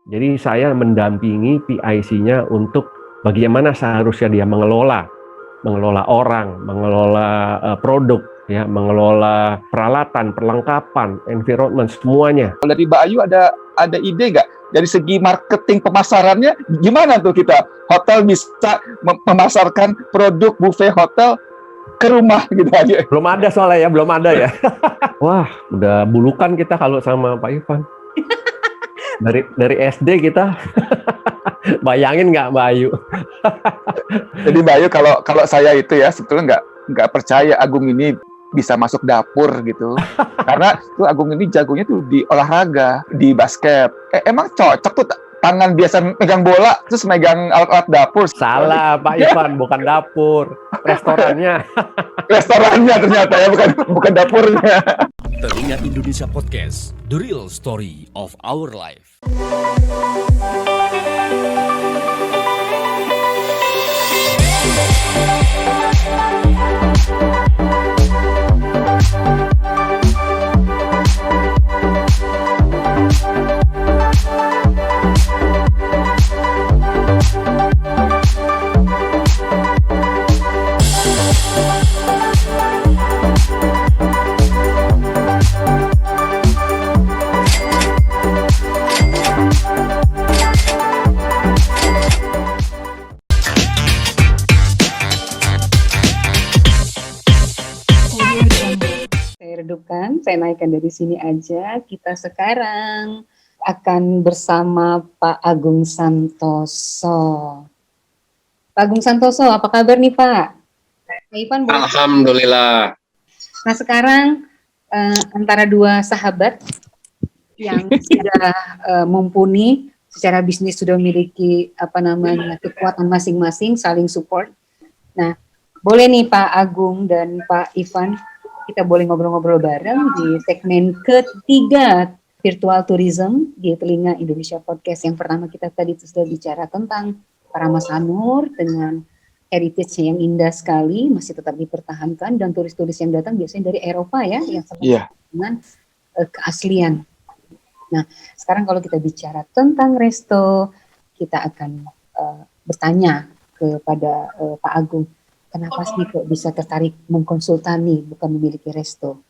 Jadi saya mendampingi PIC-nya untuk bagaimana seharusnya dia mengelola orang, mengelola produk, ya, mengelola peralatan, perlengkapan, environment, semuanya. Dari Mbak Ayu ada ide nggak dari segi marketing pemasarannya gimana tuh kita hotel bisa memasarkan produk buffet hotel ke rumah gitu aja? Belum ada soalnya ya, belum ada ya. Wah, udah bulukan kita kalau sama Pak Ivan. Dari SD kita. Bayangin nggak Mbak Ayu? Jadi Mbak Ayu kalau saya itu ya sebetulnya nggak percaya Agung ini bisa masuk dapur gitu. Karena tuh Agung ini jagonya tuh di olahraga, di basket. Emang cocok tuh tangan biasa megang bola terus megang alat-alat dapur. Salah Pak Ivan, bukan dapur, restorannya. Restorannya ternyata ya, bukan dapurnya. Telinga Indonesia Podcast, The Real Story of Our Life. Redupkan, saya naikkan dari sini aja. Kita sekarang akan bersama Pak Agung Santoso. Pak Agung Santoso, apa kabar nih Pak? Pak Ivan, alhamdulillah. Nah sekarang antara dua sahabat yang sudah mumpuni secara bisnis, sudah memiliki kekuatan masing-masing, saling support. Nah, boleh nih Pak Agung dan Pak Ivan, kita boleh ngobrol-ngobrol bareng di segmen ketiga Virtual Tourism di Telinga Indonesia Podcast. Yang pertama kita tadi sudah bicara tentang Paramasanur dengan heritage yang indah sekali, masih tetap dipertahankan, dan turis-turis yang datang biasanya dari Eropa ya, yang sangat dengan keaslian. Nah, sekarang kalau kita bicara tentang resto, kita akan bertanya kepada Pak Agung. Kenapa sih kok bisa tertarik mengkonsultani bukan memiliki resto?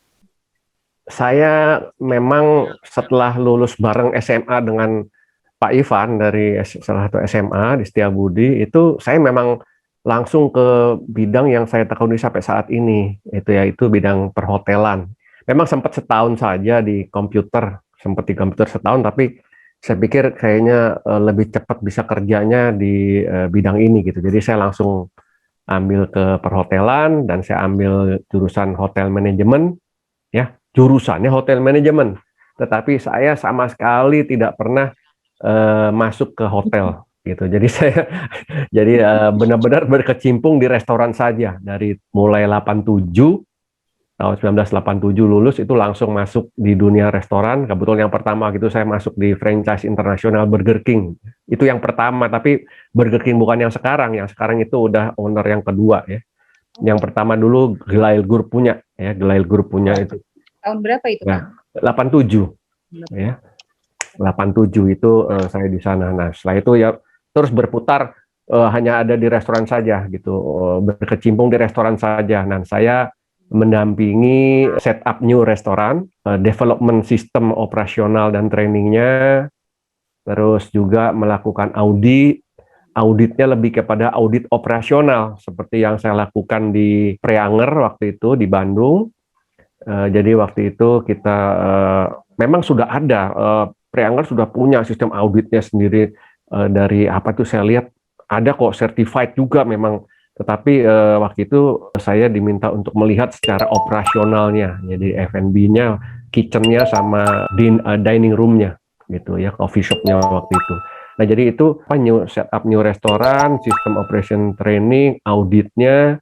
Saya memang setelah lulus bareng SMA dengan Pak Ivan dari salah satu SMA di Setiabudi, itu saya memang langsung ke bidang yang saya tekuni sampai saat ini, yaitu bidang perhotelan. Memang sempat setahun saja di komputer setahun, tapi saya pikir kayaknya lebih cepat bisa kerjanya di bidang ini gitu. Jadi saya langsung ambil ke perhotelan dan saya ambil jurusan hotel manajemen, ya, jurusannya hotel manajemen. Tetapi saya sama sekali tidak pernah masuk ke hotel gitu. Jadi saya benar-benar berkecimpung di restoran saja dari mulai 1987 lulus itu langsung masuk di dunia restoran. Kebetulan yang pertama gitu saya masuk di franchise internasional Burger King. Itu yang pertama, tapi Burger King bukan yang sekarang. Yang sekarang itu udah owner yang kedua ya. Yang pertama dulu Gelail Group punya ya, Gelail Group punya itu. Tahun berapa itu, Pak? 87. Ya. 87 itu saya di sana. Nah, setelah itu ya terus berputar hanya ada di restoran saja gitu. Berkecimpung di restoran saja. Nah, saya mendampingi setup new restoran, development sistem operasional dan trainingnya, terus juga melakukan auditnya lebih kepada audit operasional, seperti yang saya lakukan di Preanger waktu itu di Bandung. Jadi waktu itu kita memang sudah ada, Preanger sudah punya sistem auditnya sendiri, dari apa tuh saya lihat ada kok certified juga memang. Tetapi waktu itu saya diminta untuk melihat secara operasionalnya, jadi F&B-nya, kitchen-nya, sama dining room-nya, gitu ya, coffee shop-nya waktu itu. Nah jadi itu setup new restoran, sistem operation training, auditnya,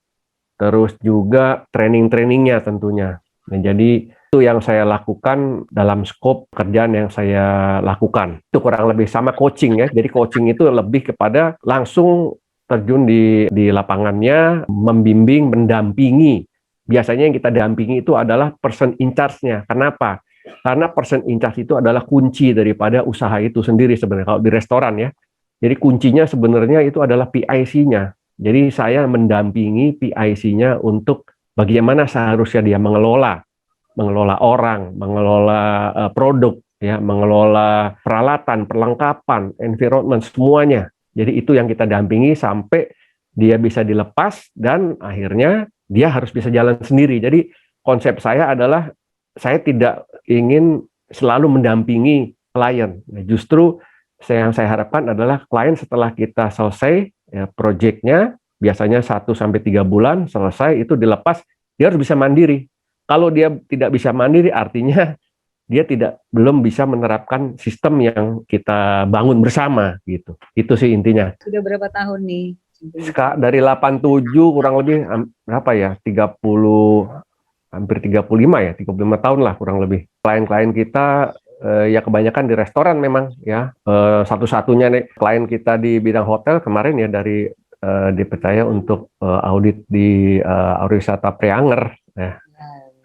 terus juga training-trainingnya tentunya. Nah jadi itu yang saya lakukan dalam skop kerjaan yang saya lakukan. Itu kurang lebih sama coaching ya. Jadi coaching itu lebih kepada langsung terjun di lapangannya, membimbing, mendampingi. Biasanya yang kita dampingi itu adalah person in charge-nya. Kenapa? Karena person in charge itu adalah kunci daripada usaha itu sendiri sebenarnya kalau di restoran ya. Jadi kuncinya sebenarnya itu adalah PIC-nya. Jadi saya mendampingi PIC-nya untuk bagaimana seharusnya dia mengelola orang, mengelola produk, ya, mengelola peralatan, perlengkapan, environment, semuanya. Jadi itu yang kita dampingi sampai dia bisa dilepas dan akhirnya dia harus bisa jalan sendiri. Jadi konsep saya adalah saya tidak ingin selalu mendampingi klien. Nah, justru yang saya harapkan adalah klien setelah kita selesai ya, proyeknya, biasanya 1-3 bulan selesai, itu dilepas, dia harus bisa mandiri. Kalau dia tidak bisa mandiri, artinya dia belum bisa menerapkan sistem yang kita bangun bersama gitu. Itu sih intinya. Sudah berapa tahun nih? Dari 87 kurang lebih berapa ya? 30 hampir 35 ya, 35 tahun lah kurang lebih. Klien-klien kita ya kebanyakan di restoran memang ya. Satu-satunya nih klien kita di bidang hotel kemarin ya dari dipercaya untuk audit di Auriwisata Preanger ya.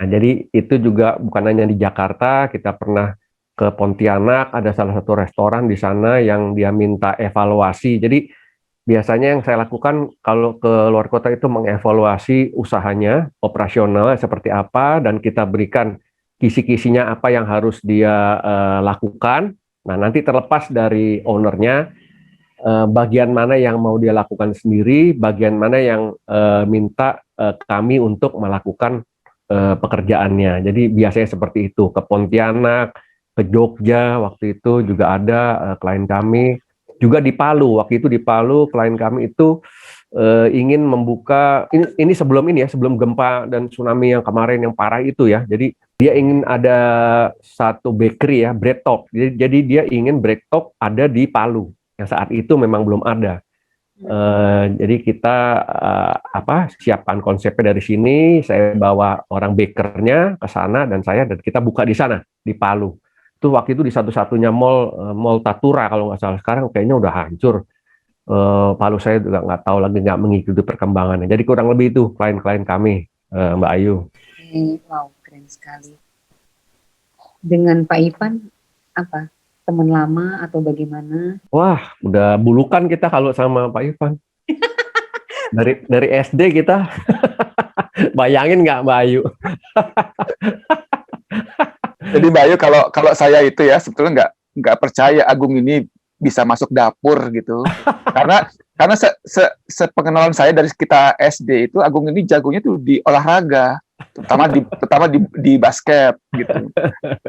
Nah, jadi itu juga bukan hanya di Jakarta, kita pernah ke Pontianak, ada salah satu restoran di sana yang dia minta evaluasi. Jadi biasanya yang saya lakukan kalau ke luar kota itu mengevaluasi usahanya, operasional seperti apa, dan kita berikan kisi-kisinya apa yang harus dia lakukan. Nah, nanti terlepas dari ownernya, bagian mana yang mau dia lakukan sendiri, bagian mana yang minta kami untuk melakukan pekerjaannya. Jadi biasanya seperti itu. Ke Pontianak, ke Jogja, waktu itu juga ada klien kami. Juga di Palu, waktu itu di Palu klien kami itu ingin membuka, ini sebelum ini ya, sebelum gempa dan tsunami yang kemarin yang parah itu ya. Jadi dia ingin ada satu bakery ya, bread top. Jadi dia ingin bread top ada di Palu. Yang saat itu memang belum ada. Jadi kita siapkan konsepnya dari sini, saya bawa orang bakernya ke sana dan kita buka di sana di Palu. Itu waktu itu di satu-satunya mall Tatura kalau nggak salah. Sekarang kayaknya udah hancur. Palu saya juga nggak tahu lagi, nggak mengikuti perkembangannya. Jadi kurang lebih itu klien-klien kami, Mbak Ayu. Wow, keren sekali. Dengan Pak Ivan apa? Teman lama atau bagaimana? Wah, udah bulukan kita kalau sama Pak Ivan. dari SD kita. Bayangin nggak Mbak Ayu? Jadi Mbak Ayu, kalau saya itu ya sebetulnya nggak percaya Agung ini bisa masuk dapur gitu. karena sepengenalan saya dari kita SD itu Agung ini jagonya tuh di olahraga, terutama di basket gitu.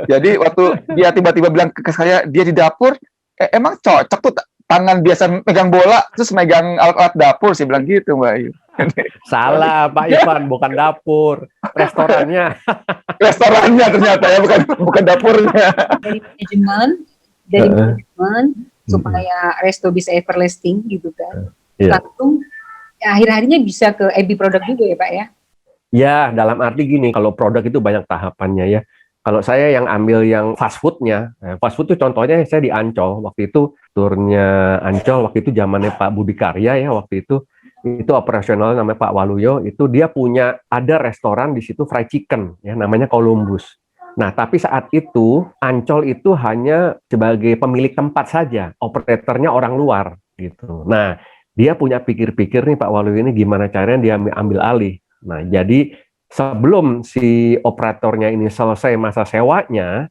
Jadi waktu dia tiba-tiba bilang ke saya dia di dapur, emang cocok tuh tangan biasa megang bola terus megang alat-alat dapur, sih bilang gitu Mbak Ayu. Salah Pak Ivan, bukan dapur, restorannya. Restorannya ternyata ya, bukan dapurnya. Dari manajemen supaya resto bisa everlasting gitu kan. Langsung ya, akhir-akhirnya bisa ke AB produk juga ya Pak ya. Ya, dalam arti gini, kalau produk itu banyak tahapannya ya. Kalau saya yang ambil yang fast food-nya, fast food itu contohnya saya di Ancol, waktu itu turnya Ancol, waktu itu zamannya Pak Budi Karya ya, waktu itu operasional namanya Pak Waluyo, itu dia ada restoran di situ fried chicken, ya namanya Columbus. Nah, tapi saat itu Ancol itu hanya sebagai pemilik tempat saja, operatornya orang luar gitu. Nah, dia punya pikir-pikir nih Pak Waluyo ini gimana caranya dia ambil alih. Nah, jadi sebelum si operatornya ini selesai masa sewanya,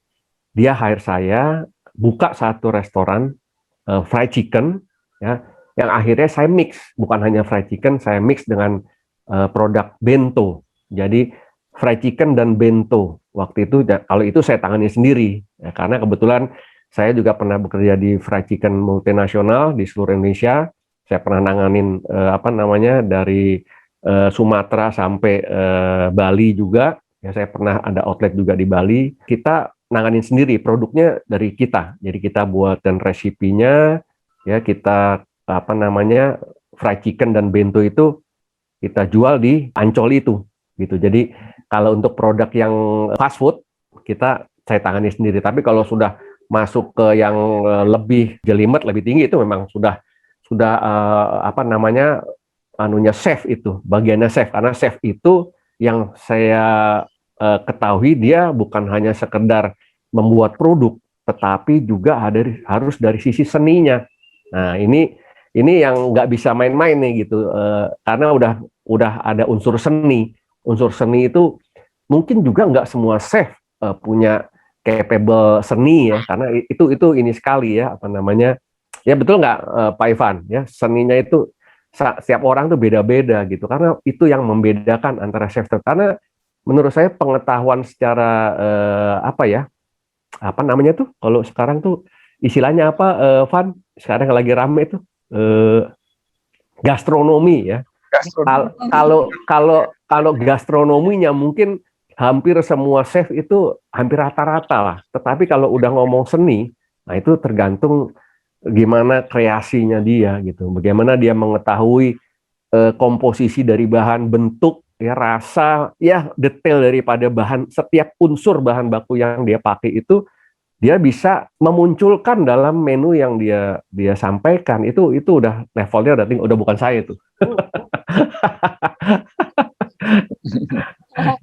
dia hire saya buka satu restoran fried chicken, ya, yang akhirnya saya mix, bukan hanya fried chicken, saya mix dengan produk bento. Jadi fried chicken dan bento waktu itu, kalau itu saya tangani sendiri, ya, karena kebetulan saya juga pernah bekerja di fried chicken multinasional di seluruh Indonesia. Saya pernah nanganin dari Sumatera sampai Bali juga. Ya, saya pernah ada outlet juga di Bali. Kita nanganin sendiri produknya dari kita. Jadi kita buat dan resipinya, ya kita fried chicken dan bento itu kita jual di Ancol itu, gitu. Jadi kalau untuk produk yang fast food saya tangani sendiri. Tapi kalau sudah masuk ke yang lebih jelimet, lebih tinggi itu memang sudah chef itu, bagiannya chef, karena chef itu yang saya ketahui dia bukan hanya sekedar membuat produk, tetapi juga harus dari sisi seninya. Nah, ini yang nggak bisa main-main nih gitu, karena udah ada unsur seni. Unsur seni itu mungkin juga nggak semua chef punya capable seni ya, karena itu ini sekali ya, apa namanya, ya betul nggak Pak Ivan ya, seninya itu setiap orang tuh beda-beda gitu, karena itu yang membedakan antara chef, karena menurut saya pengetahuan secara apa namanya tuh kalau sekarang tuh istilahnya apa, Van, sekarang lagi rame tuh gastronomi ya. Kalau gastronominya mungkin hampir semua chef itu hampir rata-rata lah. Tetapi kalau udah ngomong seni, nah itu tergantung gimana kreasinya dia gitu. Bagaimana dia mengetahui komposisi dari bahan, bentuk, ya rasa, ya detail daripada bahan, setiap unsur bahan baku yang dia pakai itu dia bisa memunculkan dalam menu yang dia sampaikan. Itu udah levelnya udah bukan saya itu.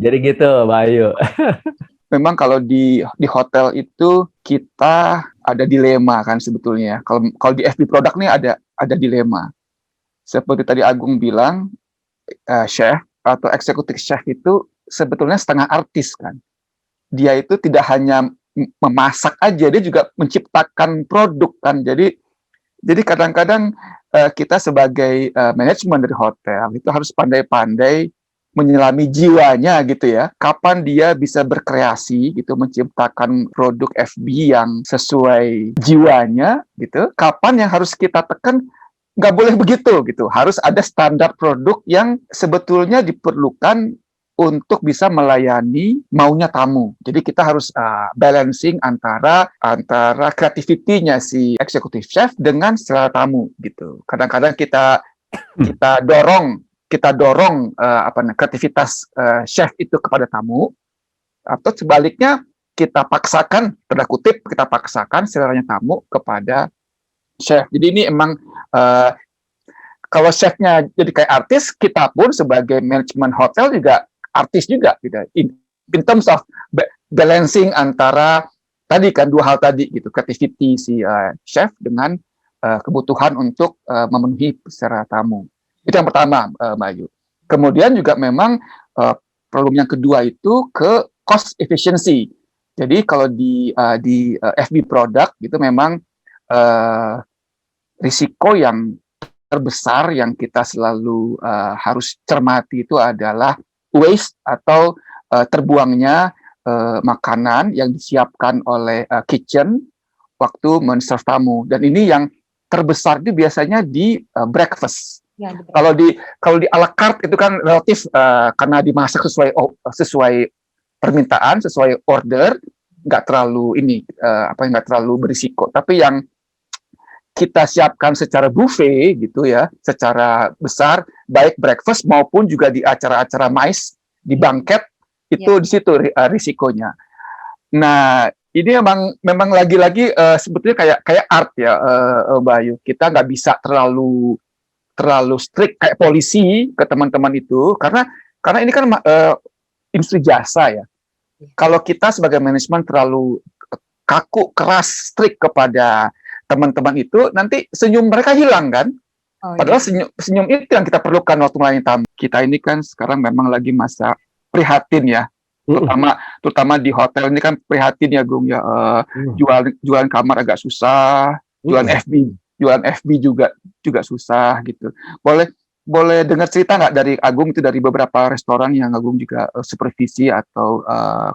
Jadi gitu, Bayu. Memang kalau di hotel itu kita ada dilema kan sebetulnya. Kalau di FB produk nih ada dilema. Seperti tadi Agung bilang, chef atau eksekutif chef itu sebetulnya setengah artis kan. Dia itu tidak hanya memasak aja, dia juga menciptakan produk kan. Jadi kadang-kadang kita sebagai manajemen dari hotel itu harus pandai-pandai menyelami jiwanya gitu ya. Kapan dia bisa berkreasi gitu, menciptakan produk FB yang sesuai jiwanya gitu. Kapan yang harus kita tekan, nggak boleh begitu gitu. Harus ada standar produk yang sebetulnya diperlukan untuk bisa melayani maunya tamu. Jadi kita harus balancing antara kreativitinya si eksekutif chef dengan selera tamu gitu. Kadang-kadang kita dorong kreativitas chef itu kepada tamu, atau sebaliknya kita paksakan, tanda kutip kita paksakan seleranya tamu kepada chef. Jadi ini emang kalau chefnya jadi kayak artis, kita pun sebagai manajemen hotel juga artis juga gitu. In terms of balancing antara tadi kan dua hal tadi gitu, creativity si chef dengan kebutuhan untuk memenuhi secara tamu. Itu yang pertama, Mbak Ayu. Kemudian juga memang problem yang kedua itu ke cost efficiency. Jadi kalau di FB product gitu memang risiko yang terbesar yang kita selalu harus cermati itu adalah waste atau terbuangnya makanan yang disiapkan oleh kitchen waktu men-serve tamu. Dan ini yang terbesar itu biasanya di breakfast. Ya, kalau di à la carte itu kan relatif karena dimasak sesuai permintaan, sesuai order, nggak terlalu berisiko. Tapi yang kita siapkan secara buffet gitu ya, secara besar, baik breakfast maupun juga di acara-acara MICE, di banket, itu di situ risikonya. Nah, ini memang lagi-lagi sebetulnya kayak art ya, Mbak Ayu. Kita nggak bisa terlalu strict kayak polisi ke teman-teman itu, karena ini kan industri jasa ya. Kalau kita sebagai manajemen terlalu kaku, keras, strict kepada teman-teman itu, nanti senyum mereka hilang kan? Padahal senyum itu yang kita perlukan waktu melayani tamu. Kita ini kan sekarang memang lagi masa prihatin ya, terutama di hotel ini kan prihatin ya, Gung ya. Jualan kamar agak susah, jualan FB juga susah gitu. Boleh dengar cerita nggak dari Agung itu, dari beberapa restoran yang Agung juga supervisi atau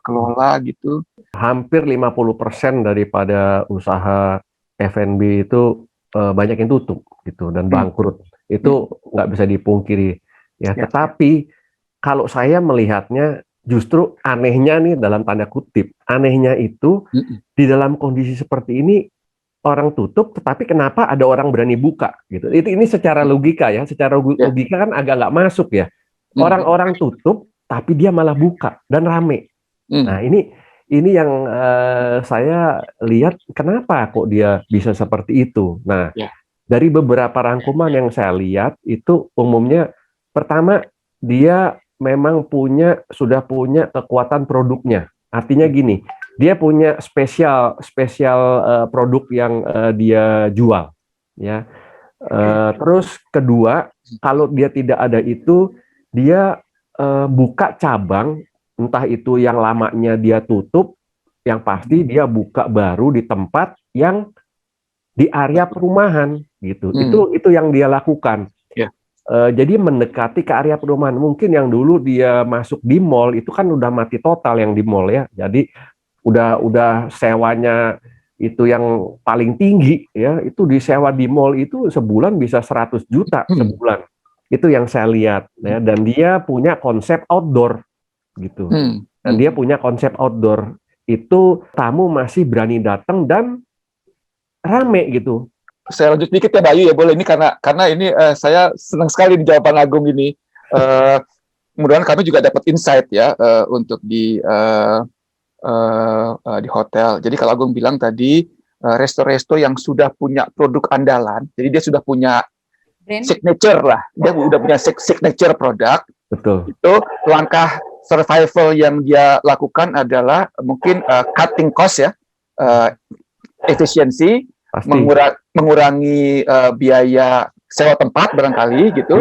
kelola gitu? Hampir 50% daripada usaha F&B itu banyak yang tutup gitu dan bangkrut. Itu nggak bisa dipungkiri ya. Tetapi kalau saya melihatnya justru anehnya nih, dalam tanda kutip, anehnya itu di dalam kondisi seperti ini orang tutup, tetapi kenapa ada orang berani buka gitu? Ini secara logika ya, secara logika kan agak nggak masuk ya. Orang-orang tutup, tapi dia malah buka dan rame. Nah ini yang saya lihat, kenapa kok dia bisa seperti itu. Nah, dari beberapa rangkuman yang saya lihat itu umumnya, pertama dia memang sudah punya kekuatan produknya. Artinya gini, dia punya spesial spesial produk yang dia jual, ya. Terus kedua, kalau dia tidak ada itu, dia buka cabang, entah itu yang lamanya dia tutup, yang pasti dia buka baru di tempat yang di area perumahan gitu. Itu yang dia lakukan. Ya. Jadi mendekati ke area perumahan. Mungkin yang dulu dia masuk di mall itu kan udah mati total yang di mall ya. Jadi udah sewanya itu yang paling tinggi ya, itu disewa di mall itu sebulan bisa 100 juta sebulan. Itu yang saya lihat ya, dan dia punya konsep outdoor gitu. Dan dia punya konsep outdoor. Itu tamu masih berani datang dan rame gitu. Saya lanjut dikit ya Bayu ya, boleh ini karena ini saya senang sekali di jawaban Agung ini. Mudah-mudahan kami juga dapat insight ya untuk di hotel. Jadi kalau Agung bilang tadi resto-resto yang sudah punya produk andalan, jadi dia sudah punya Brand. signature lah, dia udah punya signature produk. Betul. Itu langkah survival yang dia lakukan adalah mungkin cutting cost ya, efisiensi, Pasti. mengurangi biaya sewa tempat barangkali gitu.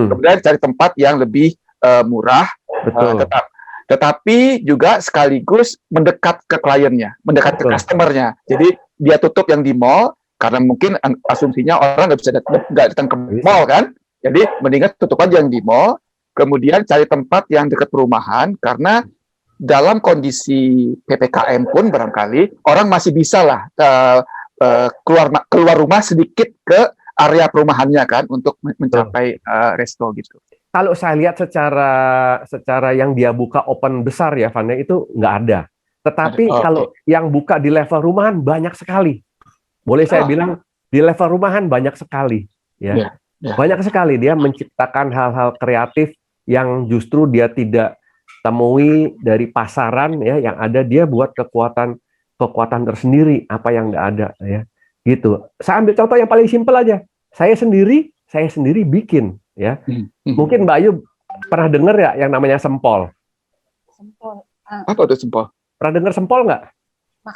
Kemudian cari tempat yang lebih murah, tetapi juga sekaligus mendekat ke kliennya, mendekat ke customernya. Jadi dia tutup yang di mall karena mungkin asumsinya orang nggak datang ke mall kan. Jadi mendingan tutup aja yang di mall. Kemudian cari tempat yang dekat perumahan, karena dalam kondisi PPKM pun barangkali orang masih bisa lah keluar rumah sedikit ke area perumahannya kan untuk mencapai resto gitu. Kalau saya lihat secara yang dia buka open besar ya, Van, itu nggak ada. Tetapi kalau yang buka di level rumahan banyak sekali. Boleh saya bilang di level rumahan banyak sekali. Ya. Banyak sekali dia menciptakan hal-hal kreatif yang justru dia tidak temui dari pasaran ya, yang ada dia buat kekuatan tersendiri apa yang nggak ada ya. Gitu. Saya ambil contoh yang paling simpel aja. Saya sendiri bikin ya. Mungkin Mbak Ayu pernah dengar ya yang namanya sempol. Sempol. Apa itu sempol? Pernah dengar sempol nggak?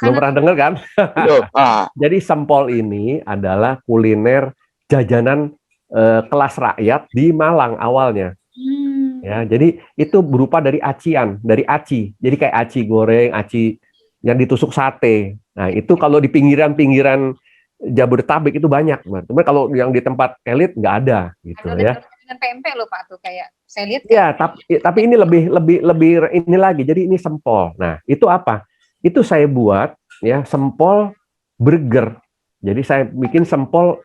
Belum pernah dengar kan? Jadi sempol ini adalah kuliner jajanan kelas rakyat di Malang awalnya. Ya, jadi itu berupa dari acian, dari aci. Jadi kayak aci goreng, aci yang ditusuk sate. Nah, itu kalau di pinggiran-pinggiran Jabodetabek itu banyak. Cuma kalau yang di tempat elit nggak ada gitu ya. Dengan PMP loh Pak tuh kayak saya lihat. Ya, tapi ini lebih ini lagi. Jadi ini sempol. Nah, itu apa? Itu saya buat ya sempol burger. Jadi saya bikin sempol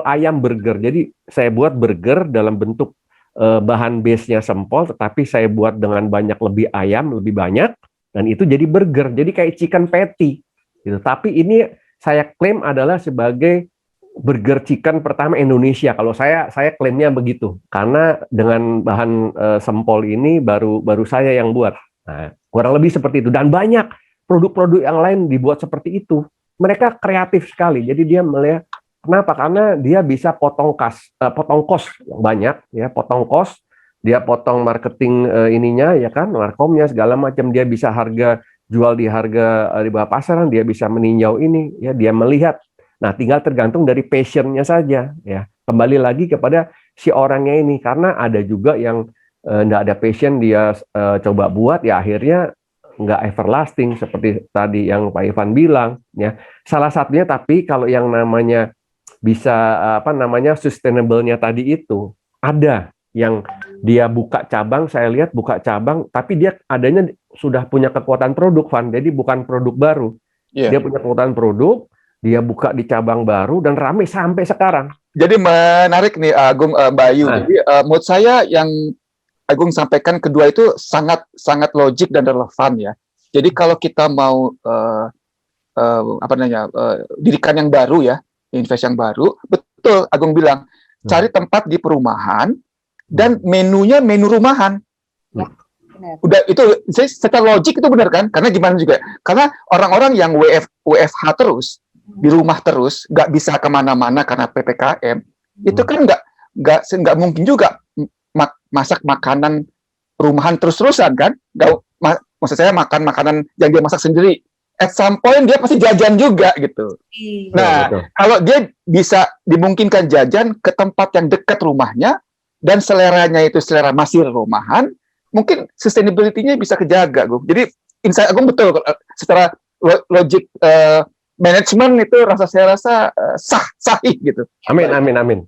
ayam burger. Jadi saya buat burger dalam bentuk bahan base-nya sempol, tetapi saya buat dengan lebih ayam, lebih banyak, dan itu jadi burger. Jadi kayak chicken patty. Gitu. Tapi ini saya klaim adalah sebagai burger chicken pertama Indonesia. Kalau saya klaimnya begitu, karena dengan bahan sempol ini baru saya yang buat. Nah, kurang lebih seperti itu. Dan banyak produk-produk yang lain dibuat seperti itu. Mereka kreatif sekali. Jadi dia melihat kenapa? Karena dia bisa potong kos banyak, ya, potong kos, dia potong marketing ininya, ya kan, markomnya segala macam, dia bisa jual di harga di bawah pasaran, dia bisa meninjau ini, ya, dia melihat. Nah, tinggal tergantung dari passionnya saja, ya. Kembali lagi kepada si orangnya ini, karena ada juga yang nggak ada passion, dia coba buat, ya akhirnya nggak everlasting seperti tadi yang Pak Ivan bilang, ya. Salah satunya, tapi kalau yang namanya bisa sustainable-nya tadi itu ada yang dia buka cabang, saya lihat buka cabang, tapi dia adanya sudah punya kekuatan produk, Van. Jadi bukan produk baru. Dia punya kekuatan produk, dia buka di cabang baru dan ramai sampai sekarang. Jadi menarik nih Agung, Bayu. Jadi menurut saya yang Agung sampaikan kedua itu sangat logik dan relevan ya. Jadi kalau kita mau dirikan yang baru ya, invest yang baru, betul Agung bilang, cari tempat di perumahan dan menunya menu rumahan. Ya, benar. Udah itu secara logik itu benar kan? Karena gimana juga? Karena orang-orang yang WFH terus di rumah terus, nggak bisa kemana-mana karena PPKM, itu kan nggak mungkin juga masak makanan rumahan terus-terusan kan? maksud saya makan makanan yang dia masak sendiri. At some point dia pasti jajan juga gitu. Iya. Nah, betul. kalau dia bisa dimungkinkan jajan ke tempat yang dekat rumahnya dan seleranya itu selera masih rumahan, mungkin sustainability-nya bisa kejaga, Gung. Jadi insight Agung betul secara logik manajemen itu saya rasa sahih gitu. Amin, amin, amin.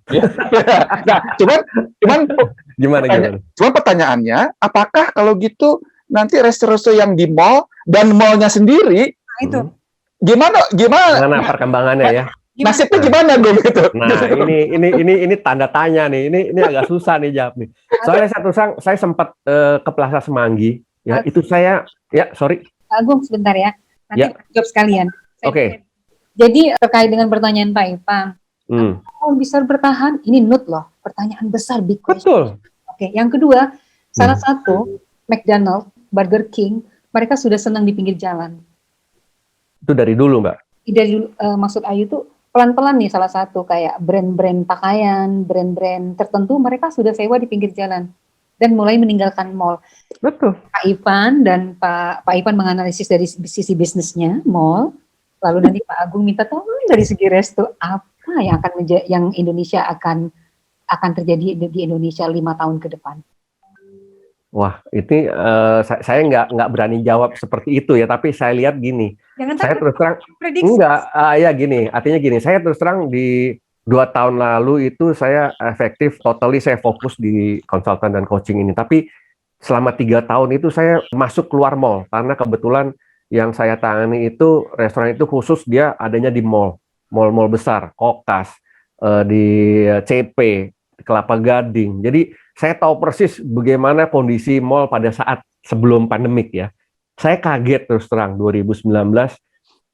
Nah, cuman Gimana? Cuma pertanyaannya, apakah kalau gitu nanti resto-resto yang di mall dan mallnya sendiri Nah, itu. gimana Gimana perkembangannya ya? nasibnya gimana Gung gitu? Nah, ini tanda tanya nih. Ini agak susah nih jawab nih. Soalnya saya sempat ke Plaza Semanggi, ya itu saya sorry. Agung sebentar ya. Nanti Ya. jawab sekalian. Oke. Jadi terkait dengan pertanyaan Pak Ipang, Hmm. mau bisa bertahan? Ini nut loh, pertanyaan besar, big question. Betul. Oke, yang kedua, salah satu McDonald, Burger King, mereka sudah senang di pinggir jalan. Itu dari dulu, Mbak. Dari maksud Ayu tuh pelan-pelan nih salah satu kayak brand-brand pakaian, brand-brand tertentu mereka sudah sewa di pinggir jalan dan mulai meninggalkan mall. Betul. Pak Ivan dan Pak Ivan menganalisis dari sisi bisnisnya mall, lalu nanti Pak Agung minta tolong dari segi resto apa yang akan yang Indonesia akan terjadi di Indonesia 5 tahun ke depan. Wah, ini saya nggak berani jawab seperti itu ya, tapi saya lihat gini. Jangan Saya takut terus terang prediksi. enggak, ya gini, artinya gini, saya terus terang di 2 tahun lalu itu saya efektif, totally saya fokus di konsultan dan coaching ini. Tapi selama 3 tahun itu saya masuk keluar mall, karena kebetulan yang saya tangani itu restoran itu khusus dia adanya di mall besar, Kokas, di CP, Kelapa Gading. Jadi saya tahu persis bagaimana kondisi mall pada saat sebelum pandemik ya. Saya kaget terus terang 2019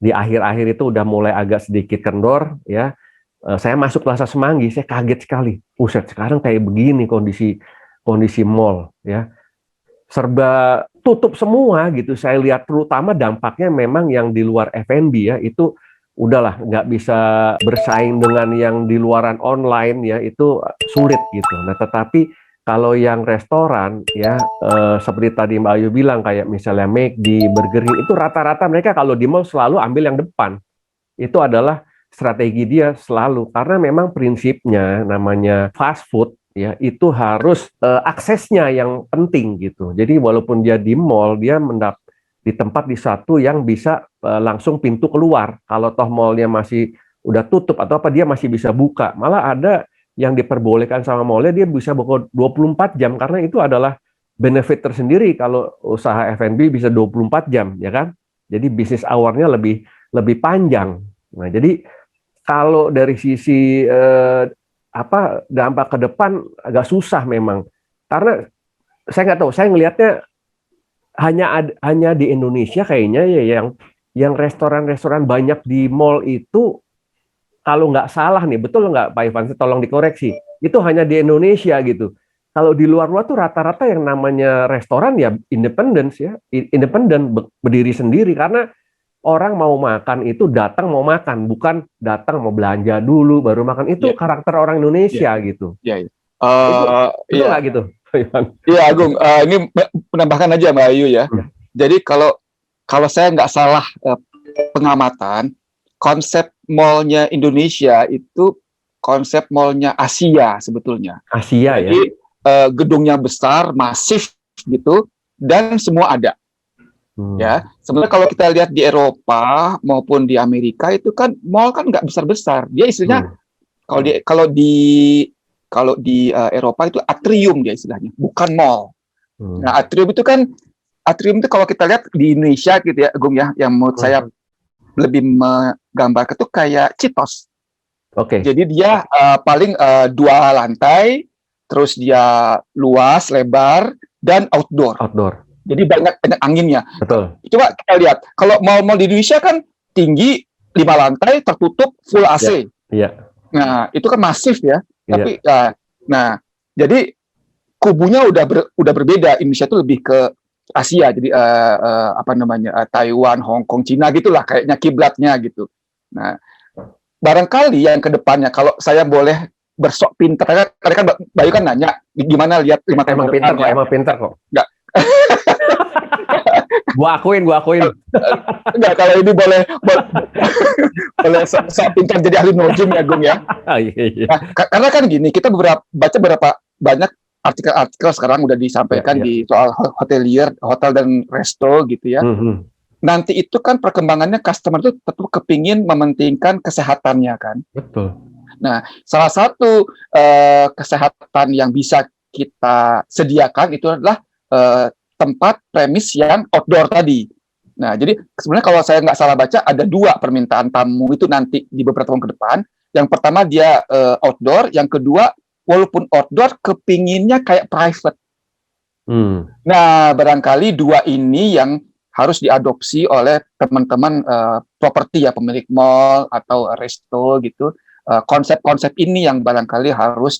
di akhir-akhir itu udah mulai agak sedikit kendor ya. Saya masuk Plaza Semanggi, saya kaget sekali. Buset, sekarang kayak begini kondisi mall ya. Serba tutup semua gitu. Saya lihat terutama dampaknya memang yang di luar F&B ya, itu udahlah nggak bisa bersaing dengan yang di luaran online ya, itu sulit gitu. Nah, tetapi kalau yang restoran ya seperti tadi Mbak Ayu bilang kayak misalnya McD, Burger King, itu rata-rata mereka kalau di mall selalu ambil yang depan. Itu adalah strategi dia selalu, karena memang prinsipnya namanya fast food ya, itu harus aksesnya yang penting gitu. Jadi walaupun dia di mall, dia di tempat di satu yang bisa langsung pintu keluar. Kalau toh mallnya masih udah tutup atau apa, dia masih bisa buka. Malah ada yang diperbolehkan sama mallnya dia bisa buka 24 jam karena itu adalah benefit tersendiri kalau usaha F&B bisa 24 jam ya kan. Jadi bisnis hour-nya lebih panjang. Nah, jadi kalau dari sisi dampak ke depan agak susah memang. Karena saya nggak tahu, saya ngelihatnya hanya di Indonesia kayaknya ya yang restoran-restoran banyak di mall itu, kalau nggak salah nih, betul nggak Pak Ivan, tolong dikoreksi, itu hanya di Indonesia gitu. Kalau di luar-luar tuh rata-rata yang namanya restoran ya independen, berdiri sendiri, karena orang mau makan itu datang mau makan, bukan datang mau belanja dulu baru makan. Itu karakter orang Indonesia gitu. Iya. Itu nggak gitu? Iya, Agung. Ini menambahkan aja Mbak Ayu ya. Jadi kalau saya nggak salah pengamatan, konsep mallnya Indonesia itu konsep mallnya Asia sebetulnya. Asia ya. Jadi gedungnya besar, masif gitu, dan semua ada. Ya, sebenarnya kalau kita lihat di Eropa maupun di Amerika itu kan mall kan nggak besar-besar. Dia istilahnya kalau di Eropa itu atrium dia istilahnya, bukan mall. Nah, atrium itu kalau kita lihat di Indonesia gitu ya, Agung ya, yang menurut saya lebih menggambarkan itu kayak Citos. Oke. Jadi dia paling 2 lantai, terus dia luas, lebar, dan outdoor. Jadi banyak anginnya. Betul. Coba kita lihat, kalau mall-mall di Indonesia kan tinggi 5 lantai, tertutup, full AC. Iya. Nah, itu kan masif ya. Tapi, jadi kubunya udah berbeda. Indonesia itu lebih ke Asia, jadi Taiwan, Hong Kong, Cina gitulah kayaknya kiblatnya gitu. Nah, barangkali yang kedepannya kalau saya boleh bersok pintar, tadi kan Bayu kan nanya gimana lihat 5 tahun Emang pintar kok. Enggak. Gua akuin. Enggak, kalau ini boleh sok pintar jadi ahli nojim ya, Gung ya. Iya. Nah, karena kan gini, kita baca berapa banyak artikel sekarang udah disampaikan Iya. di soal hotelier, hotel dan resto gitu ya. Nanti itu kan perkembangannya customer itu tetap kepingin mementingkan kesehatannya kan. Betul. Nah, salah satu kesehatan yang bisa kita sediakan itu adalah tempat premis yang outdoor tadi. Nah, jadi sebenarnya kalau saya nggak salah baca ada 2 permintaan tamu itu nanti di beberapa tahun ke depan. Yang pertama dia outdoor, yang kedua walaupun outdoor kepinginnya kayak private. Nah, barangkali 2 ini yang harus diadopsi oleh teman-teman properti ya, pemilik mall atau resto gitu. Konsep-konsep ini yang barangkali harus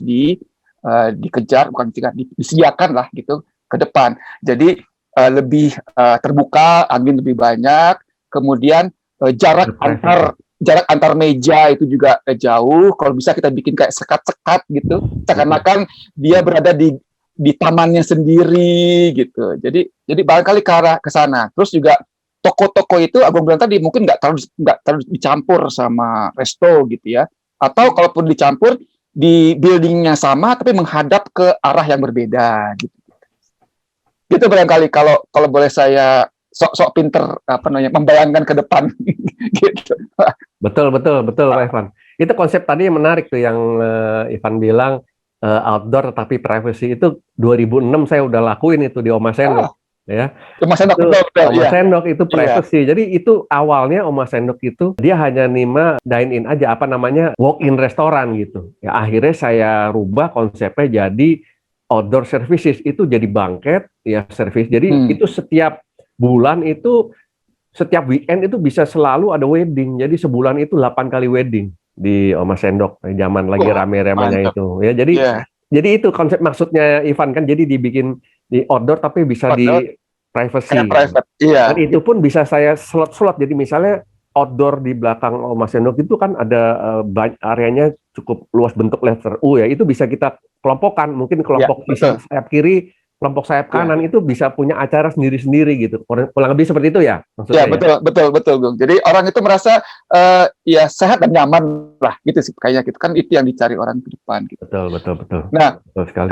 dikejar, bukan disediakan lah gitu ke depan. Jadi lebih terbuka, angin lebih banyak, kemudian jarak antar meja itu juga jauh. Kalau bisa kita bikin kayak sekat-sekat gitu, seakan-akan dia berada di tamannya sendiri gitu. Jadi barangkali ke sana. Terus juga toko-toko itu Agung bilang tadi mungkin nggak terlalu dicampur sama resto gitu ya. Atau kalaupun dicampur di buildingnya sama tapi menghadap ke arah yang berbeda gitu. Gitu barangkali kalau boleh saya sok pinter membayangkan ke depan gitu. Betul Pak Ivan. Itu konsep tadi yang menarik tuh yang Ivan bilang outdoor tetapi privacy itu 2006 saya udah lakuin itu di Oma Sendok. Ya. Oma Sendok Oma Sendok itu privacy. Iya. Jadi itu awalnya Oma Sendok itu dia hanya nima dine in aja walk in restoran gitu. Ya akhirnya saya rubah konsepnya jadi outdoor services, itu jadi banket ya service. Jadi itu setiap bulan itu setiap weekend itu bisa selalu ada wedding. Jadi sebulan itu 8 kali wedding di Oma Sendok zaman lagi rame-ramenya itu ya. Jadi itu konsep maksudnya Ivan kan, jadi dibikin di outdoor tapi bisa di privacy. Iya. Dan itu pun bisa saya slot. Jadi misalnya outdoor di belakang Oma Sendok itu kan ada areanya cukup luas bentuk letter U ya. Itu bisa kita kelompokkan, mungkin kelompok sayap kiri, kelompok sayap kanan itu bisa punya acara sendiri-sendiri gitu. Kurang lebih seperti itu ya maksudnya. Ya, betul, Gung. Jadi orang itu merasa ya sehat dan nyaman lah gitu sih kayaknya gitu. Kan itu yang dicari orang ke depan gitu. Betul. Nah, betul sekali.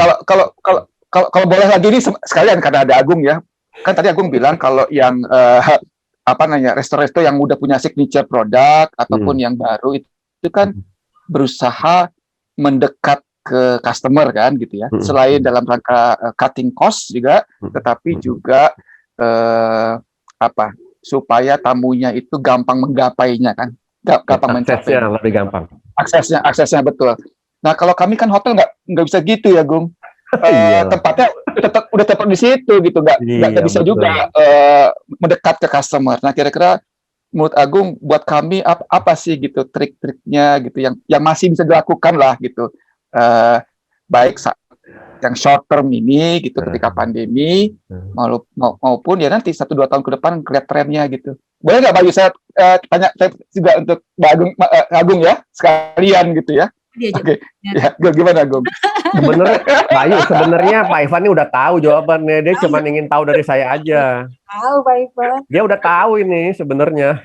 Kalau boleh lagi ini sekalian karena ada Agung ya. Kan tadi Agung bilang kalau yang resto-resto yang udah punya signature produk ataupun yang baru itu kan berusaha mendekat ke customer kan gitu ya. Selain dalam rangka cutting cost juga, tetapi juga supaya tamunya itu gampang menggapainya kan, gampang mencapainya. Lebih gampang. Aksesnya betul. Nah kalau kami kan hotel nggak bisa gitu ya, Gung. Tempatnya udah tepat di situ gitu, nggak bisa betul. Juga mendekat ke customer. Nah kira-kira menurut Agung buat kami apa sih gitu trik-triknya gitu yang masih bisa dilakukan lah gitu. Baik yang short term ini gitu ketika pandemi maupun ya nanti 1-2 tahun ke depan kelihatan trennya gitu. Boleh nggak Bayu saya tanya juga untuk Agung ya sekalian gitu ya. Oke. Ya, gimana Agung? Sebenarnya Pak Ivan ini udah tahu jawabannya, dia cuma ingin tahu dari saya aja. Tahu Pak Ivan. Dia udah tahu ini sebenarnya.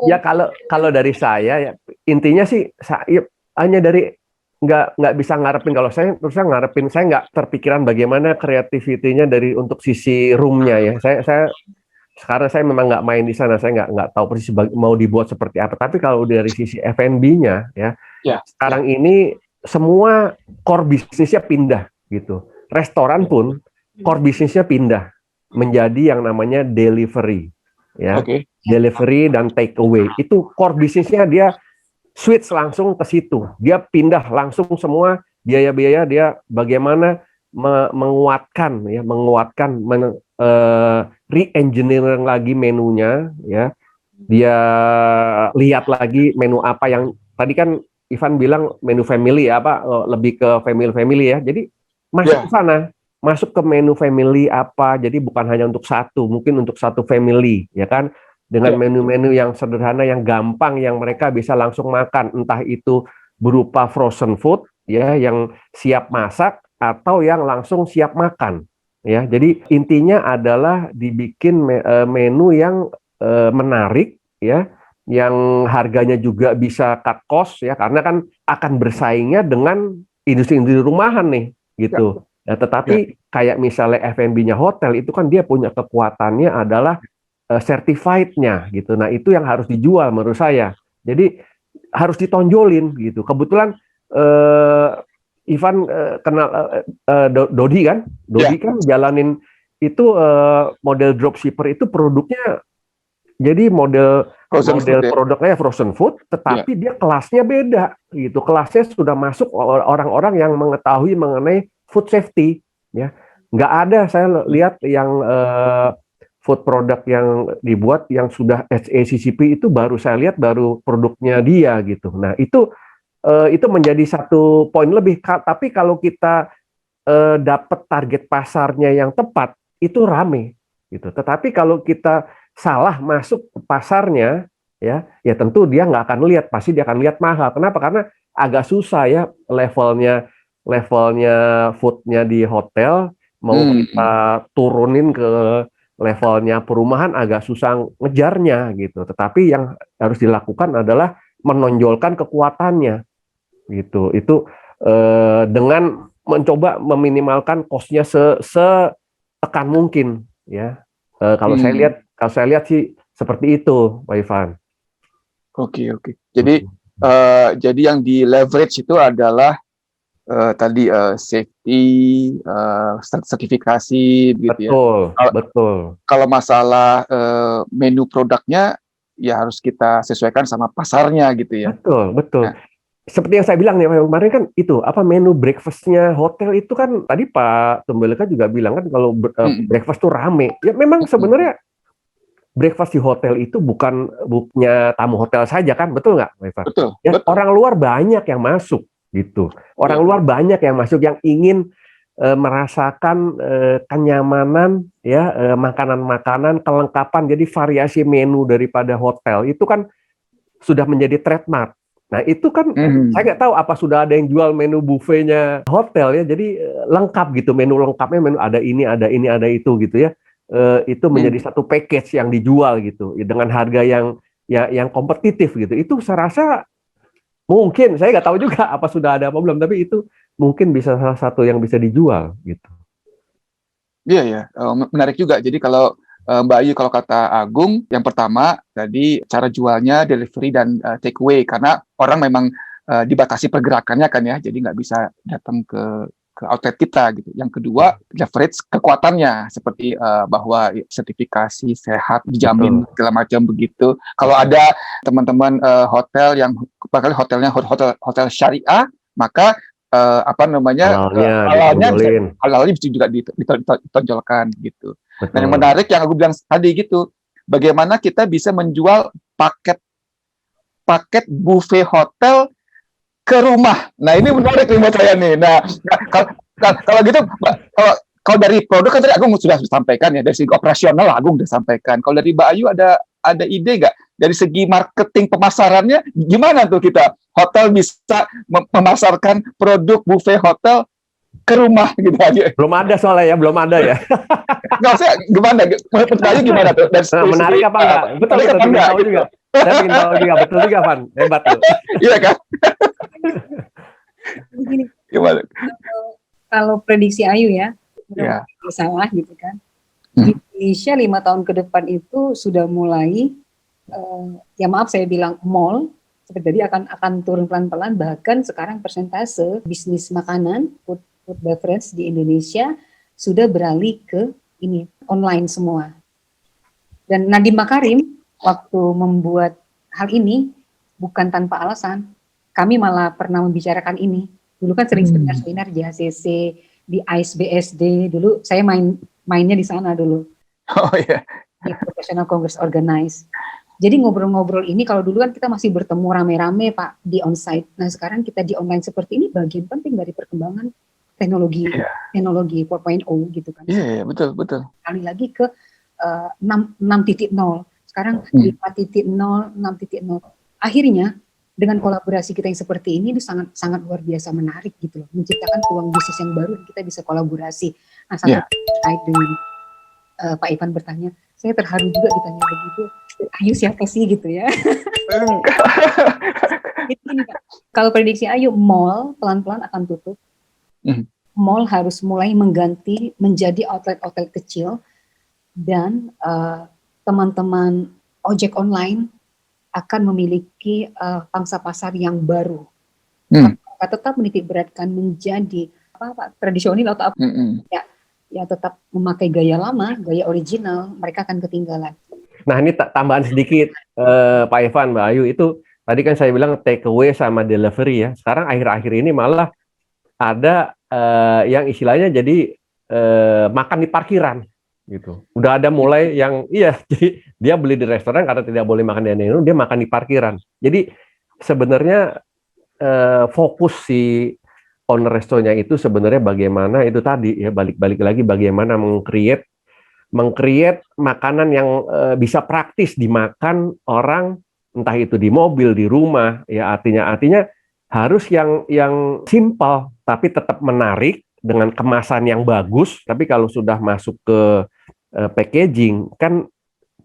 Ya kalau dari saya ya intinya sih saya hanya dari nggak bisa ngarepin, kalau saya terus ngarepin, saya nggak terpikiran bagaimana kreativitinya dari untuk sisi roomnya ya. Saya sekarang saya memang nggak main di sana, saya nggak tahu persis mau dibuat seperti apa. Tapi kalau dari sisi F&B-nya ya sekarang ini semua core bisnisnya pindah gitu. Restoran pun core bisnisnya pindah menjadi yang namanya delivery. Ya, delivery dan take away itu core bisnisnya, dia switch langsung ke situ, dia pindah langsung semua biaya-biaya dia bagaimana menguatkan re-engineering lagi menunya ya, dia lihat lagi menu apa yang tadi kan Ivan bilang menu family lebih ke family ya, jadi masuk ke sana. Masuk ke menu family apa, jadi bukan hanya untuk satu, mungkin untuk satu family, ya kan, dengan menu-menu yang sederhana, yang gampang, yang mereka bisa langsung makan, entah itu berupa frozen food, ya, yang siap masak, atau yang langsung siap makan, ya. Jadi intinya adalah dibikin menu yang menarik, ya, yang harganya juga bisa cut cost, ya, karena kan akan bersaingnya dengan industri-industri rumahan nih, gitu. Nah, tetapi kayak misalnya F&B-nya hotel itu kan dia punya kekuatannya adalah certified-nya, gitu. Nah, itu yang harus dijual menurut saya. Jadi harus ditonjolin, gitu. Kebetulan Ivan kenal Dodi kan? Dodi kan jalanin itu model dropshipper itu produknya jadi model produknya frozen food, tetapi dia kelasnya beda gitu. Kelasnya sudah masuk orang-orang yang mengetahui mengenai food safety, ya. Nggak ada saya lihat yang food product yang dibuat yang sudah HACCP itu baru saya lihat baru produknya dia gitu. Nah, itu menjadi satu poin lebih. Tapi kalau kita dapat target pasarnya yang tepat, itu rame gitu. Tetapi kalau kita salah masuk ke pasarnya, ya tentu dia nggak akan lihat, pasti dia akan lihat mahal. Kenapa? Karena agak susah ya levelnya foodnya di hotel mau kita turunin ke levelnya perumahan agak susah ngejarnya gitu. Tetapi yang harus dilakukan adalah menonjolkan kekuatannya gitu. Itu dengan mencoba meminimalkan cost-nya setekan mungkin, ya. Kalau saya lihat sih seperti itu, Pak Ivan. Oke. Jadi jadi yang di leverage itu adalah tadi safety, sertifikasi, gitu ya. Betul. Kalau masalah menu produknya, ya harus kita sesuaikan sama pasarnya, gitu ya. Betul. Nah, seperti yang saya bilang nih kemarin kan itu menu breakfastnya hotel itu kan tadi Pak Tumbeleka juga bilang kan kalau breakfast tuh rame. Ya memang sebenarnya breakfast di hotel itu bukannya tamu hotel saja kan, betul nggak, Pak Ivan? Betul. Orang luar banyak yang masuk gitu. Orang luar banyak yang masuk yang ingin merasakan kenyamanan, ya, makanan-makanan, kelengkapan. Jadi variasi menu daripada hotel itu kan sudah menjadi trademark. Nah, itu kan saya nggak tahu apa sudah ada yang jual menu buffetnya hotel, ya. Jadi lengkap gitu, menu lengkapnya, menu ada ini, ada itu gitu, ya. Itu menjadi satu package yang dijual gitu, ya, dengan harga yang kompetitif gitu. Itu saya rasa mungkin, saya nggak tahu juga apa sudah ada apa belum, tapi itu mungkin bisa salah satu yang bisa dijual gitu. Iya. Menarik juga. Jadi kalau Mbak Ayu, kalau kata Agung, yang pertama tadi cara jualnya delivery dan take away, karena orang memang dibatasi pergerakannya kan ya, jadi nggak bisa datang ke outlet kita gitu. Yang kedua, leverage kekuatannya, seperti bahwa sertifikasi sehat dijamin segala macam begitu. Kalau ada teman-teman hotel yang bakal hotelnya hotel syariah, maka halalnya bisa juga ditonjolkan gitu. Betul. Dan yang menarik yang aku bilang tadi gitu, bagaimana kita bisa menjual paket buffet hotel ke rumah. Nah, ini menarik nih buat saya nih. Nah, kalau gitu, kalau dari produk kan tadi Agung sudah sampaikan ya, dari segi operasional Agung sudah sampaikan. Kalau dari Mbak Ayu ada ide nggak dari segi marketing pemasarannya, gimana tuh kita hotel bisa memasarkan produk buffet hotel ke rumah gitu aja? Belum ada soalnya ya, belum ada ya. Nggak usah, gimana? Menurut Mbak tuh? Menarik apa enggak? Betul, tahu juga. Saya ingin tahu juga, betul juga, Van. Hebat tuh. Iya kan? Begini, Gimana? kalau prediksi Ayu ya, Ya. salah gitu kan. Di Indonesia 5 tahun ke depan itu sudah mulai, ya maaf saya bilang mall, seperti tadi akan turun pelan-pelan, bahkan sekarang persentase bisnis makanan, food beverage di Indonesia sudah beralih ke ini, online semua. Dan Nadiem Makarim waktu membuat hal ini bukan tanpa alasan. Kami malah pernah membicarakan ini. Dulu kan sering seminar di HCC, di ISBSD. Dulu saya mainnya di sana dulu. Oh iya. Di Professional Congress Organize. Jadi ngobrol-ngobrol ini, kalau dulu kan kita masih bertemu rame-rame Pak di onsite. Nah sekarang kita di online seperti ini bagian penting dari perkembangan teknologi 4.0 gitu kan. Iya, betul. Kali lagi ke 6.0. Sekarang 5.0, 6.0. Akhirnya dengan kolaborasi kita yang seperti ini itu sangat sangat luar biasa menarik gitu loh, menciptakan peluang bisnis yang baru dan kita bisa kolaborasi. Nah, satu Ya. terkait dengan Pak Ivan bertanya, saya terharu juga ditanya begitu. Ayu siapa sih gitu ya? Ini Pak, kalau prediksi Ayu, mall pelan-pelan akan tutup. Mhm. Mall harus mulai mengganti menjadi outlet-outlet kecil dan teman-teman ojek online akan memiliki pangsa pasar yang baru. Mereka tetap menitik beratkan menjadi apa tradisional atau apa ya tetap memakai gaya lama, gaya original, mereka akan ketinggalan. Nah, ini tambahan sedikit, Pak Ivan, Mbak Ayu, itu tadi kan saya bilang take away sama delivery ya. Sekarang akhir-akhir ini malah ada yang istilahnya jadi makan di parkiran gitu. Udah ada mulai yang jadi dia beli di restoran karena tidak boleh makan di dining room, dia makan di parkiran. Jadi sebenarnya fokus si owner restonya itu sebenarnya bagaimana itu tadi ya, balik lagi bagaimana meng-create makanan yang bisa praktis dimakan orang, entah itu di mobil, di rumah ya, artinya harus yang simpel tapi tetap menarik dengan kemasan yang bagus. Tapi kalau sudah masuk ke packaging, kan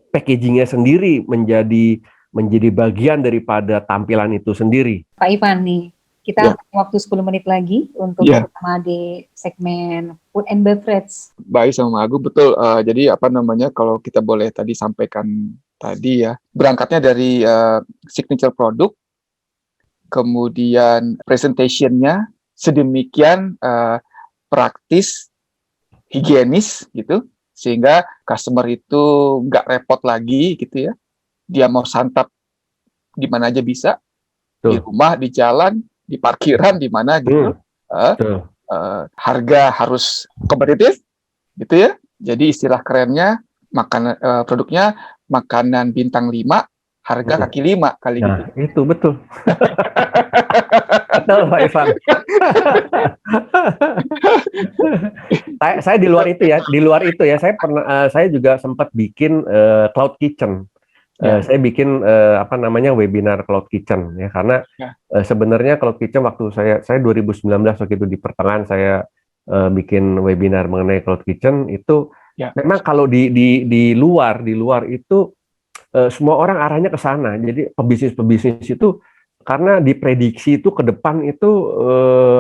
packagingnya sendiri menjadi bagian daripada tampilan itu sendiri. Pak Ivan nih, kita waktu 10 menit lagi untuk bersama di segmen Food and Beverage. Baik sama Agung, betul. Jadi kalau kita boleh tadi sampaikan tadi ya, berangkatnya dari signature produk, kemudian presentation-nya sedemikian praktis, higienis gitu, sehingga customer itu nggak repot lagi gitu ya. Dia mau santap di mana aja bisa, di rumah, di jalan, di parkiran, di mana gitu. Harga harus kompetitif gitu ya. Jadi istilah kerennya produknya makanan bintang 5, harga kaki 5 kali gitu. Itu betul. Betul, Pak Ivan. Saya di luar itu ya, saya juga sempat bikin cloud kitchen. Saya bikin webinar cloud kitchen ya, karena sebenarnya cloud kitchen waktu saya 2019 waktu itu di pertengahan saya bikin webinar mengenai cloud kitchen itu memang kalau di luar itu semua orang arahnya ke sana. Jadi pebisnis itu karena diprediksi itu ke depan itu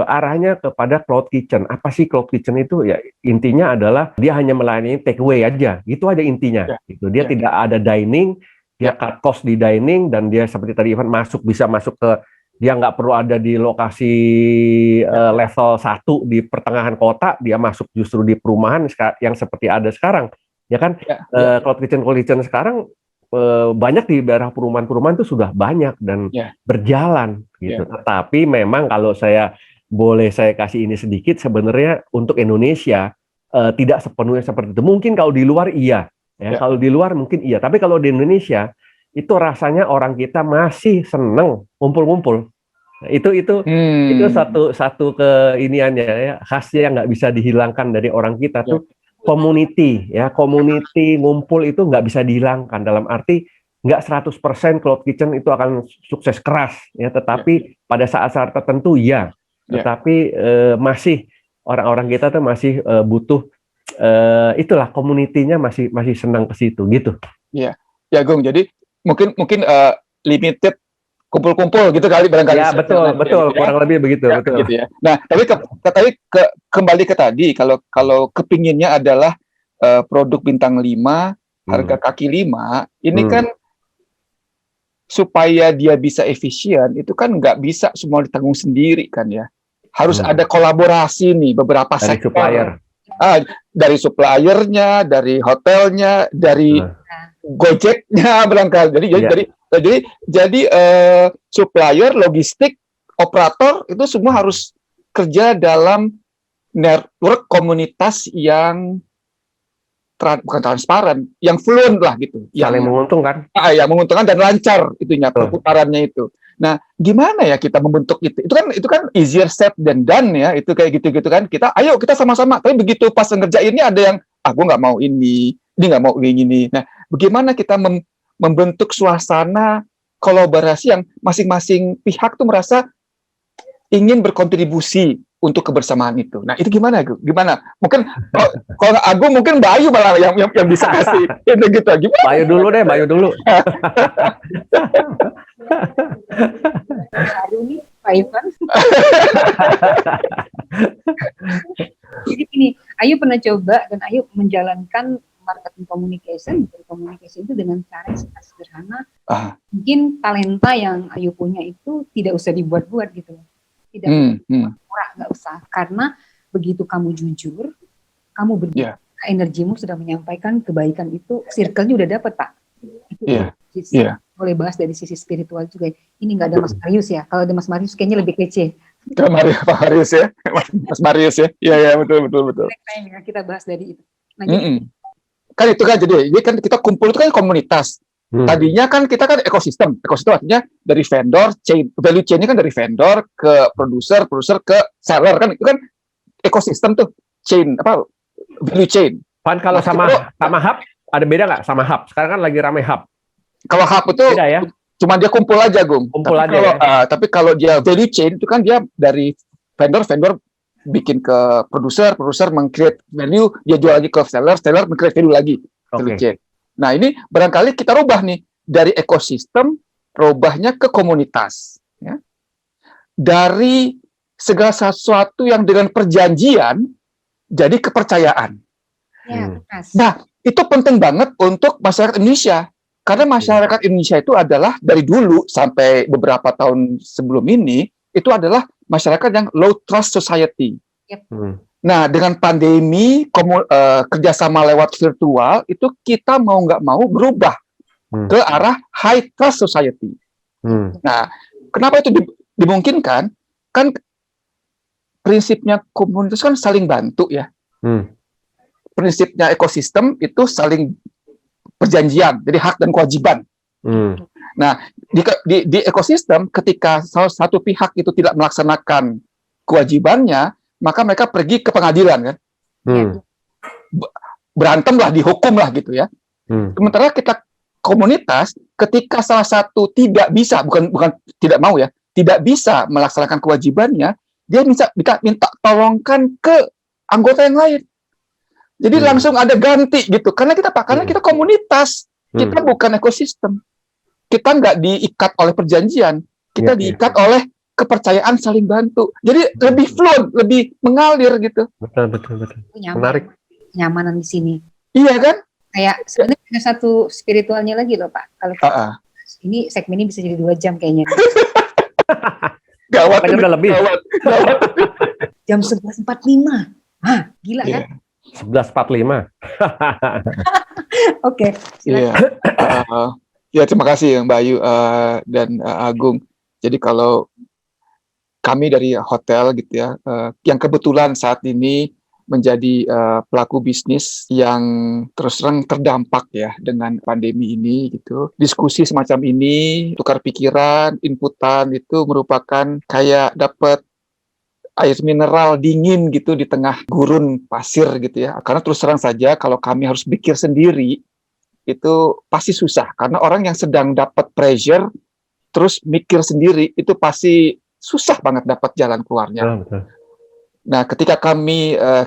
arahnya kepada cloud kitchen. Apa sih cloud kitchen itu? Ya intinya adalah dia hanya melayani take away aja. Gitu aja intinya. Gitu. Dia tidak ada dining, dia cut cost di dining, dan dia seperti tadi Ivan bisa masuk ke, dia nggak perlu ada di lokasi level 1 di pertengahan kota, dia masuk justru di perumahan yang seperti ada sekarang. Ya kan? Cloud kitchen sekarang banyak di daerah perumahan-perumahan itu sudah banyak dan berjalan gitu. Tetapi memang kalau saya kasih ini sedikit, sebenarnya untuk Indonesia tidak sepenuhnya seperti itu. Mungkin kalau di luar iya, kalau di luar mungkin iya. Tapi kalau di Indonesia itu rasanya orang kita masih seneng ngumpul-ngumpul. Nah, itu satu keiniannya ya, khasnya yang nggak bisa dihilangkan dari orang kita tuh. Community ngumpul itu nggak bisa dihilangkan, dalam arti nggak 100% cloud kitchen itu akan sukses keras ya, tetapi pada saat-saat tertentu tetapi masih orang-orang kita tuh masih butuh itulah community-nya masih senang ke situ gitu. Iya. Ya Gung, jadi mungkin limited kumpul-kumpul gitu kali barangkali. Ya betul kurang lebih begitu, betul. Gitu ya. Nah, tapi kembali ke tadi, kalau kepinginnya adalah produk bintang 5, harga kaki 5, ini kan supaya dia bisa efisien, itu kan nggak bisa semua ditanggung sendiri kan ya. Harus ada kolaborasi nih beberapa dari sektor. Supplier. Dari suppliernya, dari hotelnya, dari Gojeknya barangkali. Jadi supplier, logistik, operator itu semua harus kerja dalam network komunitas yang bukan transparan, yang fluent lah gitu, yang menguntungkan. Yang menguntungkan dan lancar itunya perputarannya itu. Nah, gimana ya kita membentuk itu? Itu kan easier said than done ya. Itu kayak gitu-gitu kan. Ayo kita sama-sama. Tapi begitu pas ngerjainnya ada yang gue nggak mau ini nggak mau ini. Nah, bagaimana kita membentuk suasana kolaborasi yang masing-masing pihak tuh merasa ingin berkontribusi untuk kebersamaan itu. Nah, itu gimana, Gu? Gimana? Mungkin kalau Agung mungkin Mbak Ayu malah yang bisa kasih itu gitu. Gimana? Bayu dulu deh, Bayu dulu. Baru nih, Pak Ivan. Jadi gini, Ayu pernah coba dan Ayu menjalankan marketing communication itu dengan cara yang sangat sederhana. Mungkin talenta yang Ayu punya itu tidak usah dibuat-buat gitu. Tidak murah, nggak usah. Karena begitu kamu jujur, kamu berdua, energimu sudah menyampaikan kebaikan itu, circle-nya udah dapat, Pak. Itu boleh bahas dari sisi spiritual juga. Ini nggak ada Mas Marius ya. Kalau ada Mas Marius kayaknya lebih kece. Pak Marius ya, Mas Marius ya. Iya betul. Kita bahas dari itu. Nah, kan itu kan jadi kan kita kumpul itu kan komunitas. Tadinya kan kita kan ekosistem artinya dari vendor, value chain-nya kan dari vendor ke produser ke seller kan, itu kan ekosistem tuh, value chain. Pan kalau sama hub ada beda nggak sama hub? Sekarang kan lagi rame hub. Kalau hub itu beda ya? Cuma dia kumpul aja, Gung. Tapi kalau dia value chain itu kan dia dari vendor bikin ke produser meng-create value, dia jual lagi ke seller meng-create value lagi. Value chain. Nah, ini barangkali kita rubah nih dari ekosistem, rubahnya ke komunitas. Ya. Dari segala sesuatu yang dengan perjanjian, jadi kepercayaan. Nah, itu penting banget untuk masyarakat Indonesia. Karena masyarakat Indonesia itu adalah dari dulu sampai beberapa tahun sebelum ini, itu adalah masyarakat yang low trust society. Nah, dengan pandemi, kerjasama lewat virtual, itu kita mau nggak mau berubah ke arah high trust society. Nah, kenapa itu dimungkinkan? Kan prinsipnya komunitas kan saling bantu ya. Prinsipnya ekosistem itu saling perjanjian, jadi hak dan kewajiban. Nah, di ekosistem, ketika salah satu pihak itu tidak melaksanakan kewajibannya, maka mereka pergi ke pengadilan kan, berantem lah, dihukum lah gitu ya. Sementara kita komunitas, ketika salah satu tidak bisa, bukan tidak mau ya, tidak bisa melaksanakan kewajibannya, dia minta tolongkan ke anggota yang lain. Jadi langsung ada ganti gitu, karena kita komunitas, kita bukan ekosistem, kita nggak diikat oleh perjanjian, kita diikat oleh kepercayaan saling bantu. Jadi lebih flow, lebih mengalir gitu. Betul. Menarik. Kenyamanan di sini. Iya kan? Kayak sebenarnya ada satu spiritualnya lagi loh, Pak. Kalau ini segmen ini bisa jadi 2 jam kayaknya. Gawat. Udah lebih. Gawat. Jam 11.45. Gila kan? 11.45. Oke, silakan. Ya, terima kasih Mbak Ayu dan Agung. Jadi kalau kami dari hotel gitu ya, yang kebetulan saat ini menjadi pelaku bisnis yang terus terang terdampak ya dengan pandemi ini gitu. Diskusi semacam ini, tukar pikiran, inputan itu merupakan kayak dapat air mineral dingin gitu di tengah gurun pasir gitu ya. Karena terus terang saja kalau kami harus pikir sendiri itu pasti susah, karena orang yang sedang dapat pressure terus mikir sendiri itu pasti susah banget dapat jalan keluarnya. Betul. Nah, ketika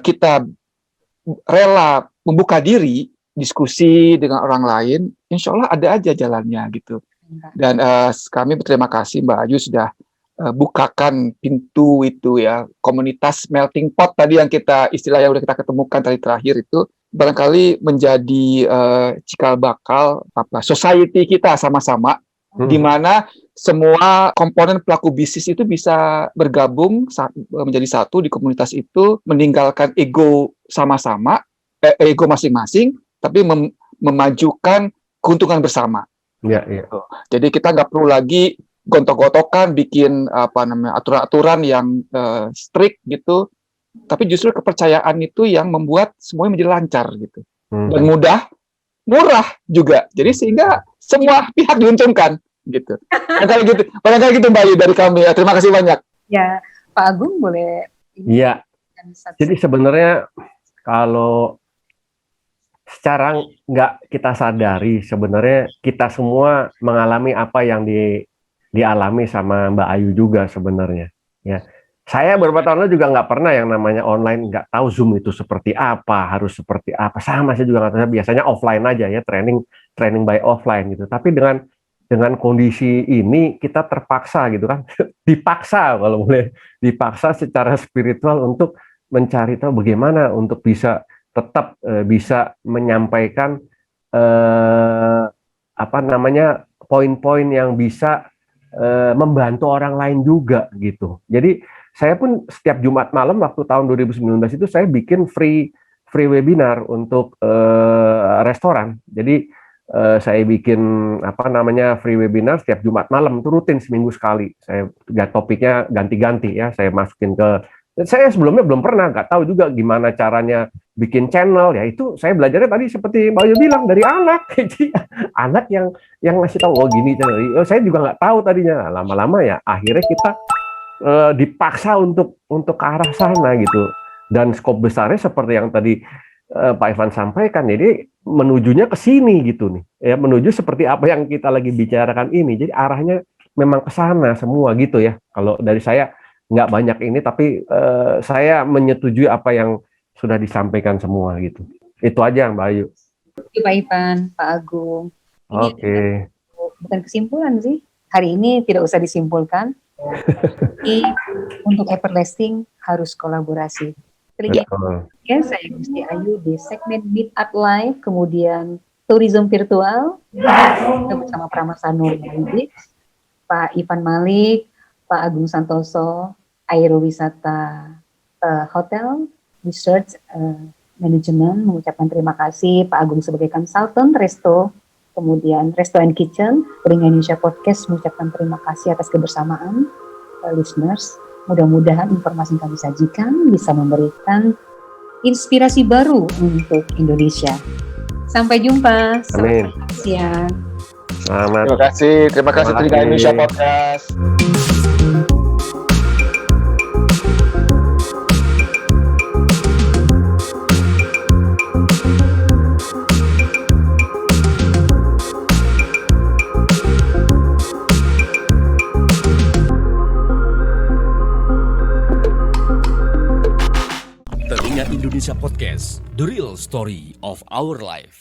kita rela membuka diri, diskusi dengan orang lain, insya Allah ada aja jalannya gitu. Dan kami berterima kasih Mbak Ayu sudah bukakan pintu itu ya, komunitas melting pot tadi yang istilah yang udah kita ketemukan tadi terakhir itu barangkali menjadi cikal bakal society kita sama-sama, di mana semua komponen pelaku bisnis itu bisa bergabung menjadi satu di komunitas itu, meninggalkan ego sama-sama, ego masing-masing, tapi memajukan keuntungan bersama. Iya. Jadi kita nggak perlu lagi gontok-gontokan, bikin aturan-aturan yang strict gitu, tapi justru kepercayaan itu yang membuat semuanya menjadi lancar gitu, dan murah juga. Jadi sehingga semua pihak diuntungkan. Gitu. Barangkali gitu Mbak Ayu dari kami ya. Terima kasih banyak. Ya, Pak Agung boleh. Iya. Jadi sebenarnya kalau secara nggak kita sadari sebenarnya kita semua mengalami apa yang dialami sama Mbak Ayu juga sebenarnya. Ya, saya beberapa tahun lalu juga nggak pernah yang namanya online, nggak tahu Zoom itu seperti apa, harus seperti apa. Sama saya juga nggak tahu, biasanya offline aja ya, training by offline gitu. Tapi dengan kondisi ini kita terpaksa gitu kan, dipaksa kalau boleh, dipaksa secara spiritual untuk mencari tahu bagaimana untuk bisa tetap bisa menyampaikan apa namanya poin-poin yang bisa membantu orang lain juga gitu. Jadi saya pun setiap Jumat malam waktu tahun 2019 itu saya bikin free webinar untuk restoran. Jadi saya bikin apa namanya free webinar setiap Jumat malam, itu rutin seminggu sekali. Saya topiknya ganti-ganti ya. Saya masukin saya sebelumnya belum pernah, nggak tahu juga gimana caranya bikin channel. Ya itu saya belajarnya tadi seperti Mbak Ayu bilang dari anak. Jadi anak yang ngasih tahu, oh gini channel. Saya juga nggak tahu tadinya. Lama-lama ya akhirnya kita dipaksa untuk ke arah sana gitu. Dan skop besarnya seperti yang tadi Pak Ivan sampaikan, jadi menujunya ke sini gitu nih, ya menuju seperti apa yang kita lagi bicarakan ini. Jadi arahnya memang ke sana semua gitu ya. Kalau dari saya nggak banyak ini, tapi saya menyetujui apa yang sudah disampaikan semua gitu. Itu aja Mbak Ayu. Pak Ivan, Pak Agung. Oke. Bukan kesimpulan sih. Hari ini tidak usah disimpulkan. Tapi untuk everlasting harus kolaborasi. Ya, saya Gusti Ayu di segmen Meet at Live, kemudian tourism virtual kita bersama Pramasa Nurmadi, Pak Ivan Malik, Pak Agung Santoso, Aerowisata Hotel Research Management, mengucapkan terima kasih Pak Agung sebagai konsultan Resto, kemudian Resto and Kitchen, Ring Indonesia Podcast mengucapkan terima kasih atas kebersamaan listeners. Mudah-mudahan informasi yang kami sajikan bisa memberikan inspirasi baru untuk Indonesia. Sampai jumpa. Amin. Selamat siang. Selamat. Terima kasih Ring Indonesia Podcast. Telinga Indonesia Podcast, The Real Story of Our Life.